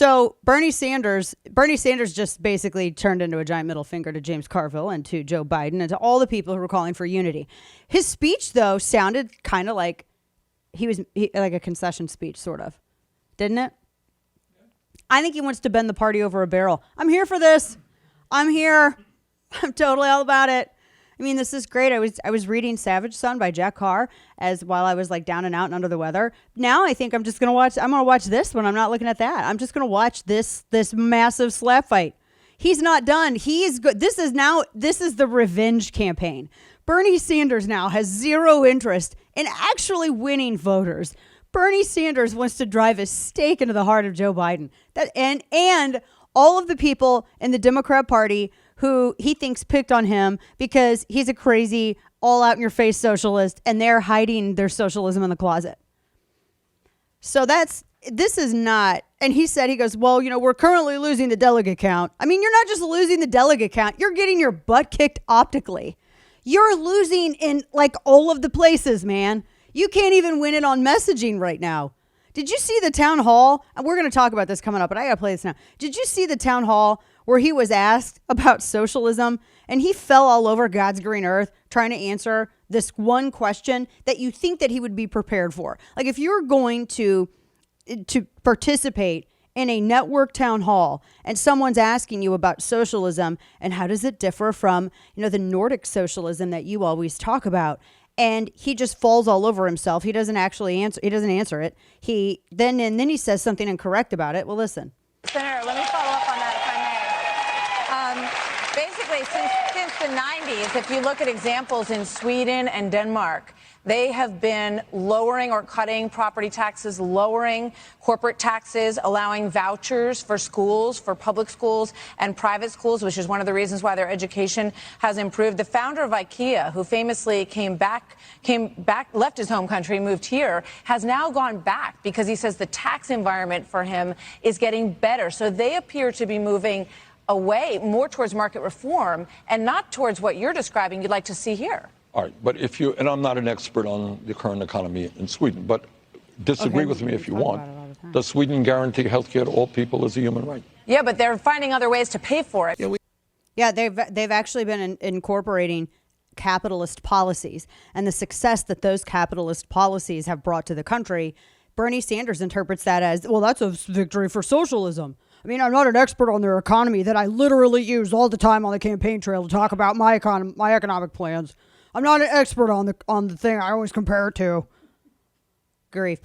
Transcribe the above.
So Bernie Sanders just basically turned into a giant middle finger to James Carville and to Joe Biden and to all the people who were calling for unity. His speech, though, sounded kind of like like a concession speech, sort of. Didn't it? I think he wants to bend the party over a barrel. I'm here for this. I'm here. I'm totally all about it. I mean, this is great. I was reading Savage Son by Jack Carr while I was like down and out and under the weather. Now I think I'm just gonna watch this when I'm not looking at that. I'm just gonna watch this massive slap fight. He's not done. He is good. This is the revenge campaign. Bernie Sanders now has zero interest in actually winning voters. Bernie Sanders wants to drive a stake into the heart of Joe Biden. And all of the people in the Democrat Party who he thinks picked on him because he's a crazy, all out in your face socialist, and they're hiding their socialism in the closet. So this is not, and he goes, well, we're currently losing the delegate count. I mean, you're not just losing the delegate count, you're getting your butt kicked optically. You're losing in like all of the places, man. You can't even win it on messaging right now. Did you see the town hall? And we're going to talk about this coming up, but I got to play this now. Did you see the town hall where he was asked about socialism and he fell all over God's green earth trying to answer this one question that you think that he would be prepared for? Like if you're going to participate in a network town hall and someone's asking you about socialism and how does it differ from, the Nordic socialism that you always talk about, and he just falls all over himself. He doesn't actually answer. He doesn't answer it. Then he says something incorrect about it. Well, listen. Senator, let me follow up on that, if I may. Basically, since the 90s, if you look at examples in Sweden and Denmark, they have been lowering or cutting property taxes, lowering corporate taxes, allowing vouchers for schools, for public schools and private schools, which is one of the reasons why their education has improved. The founder of IKEA, who famously came back, left his home country, moved here, has now gone back because he says the tax environment for him is getting better. So they appear to be moving away more towards market reform and not towards what you're describing you'd like to see here. All right, but and I'm not an expert on the current economy in Sweden, but disagree with me if you want. Does Sweden guarantee health care to all people as a human right? Yeah, but they're finding other ways to pay for it. Yeah, they've actually been incorporating capitalist policies, and the success that those capitalist policies have brought to the country, Bernie Sanders interprets that as, well, that's a victory for socialism. I mean, I'm not an expert on their economy that I literally use all the time on the campaign trail to talk about my economic plans. I'm not an expert on the thing I always compare it to. Grief.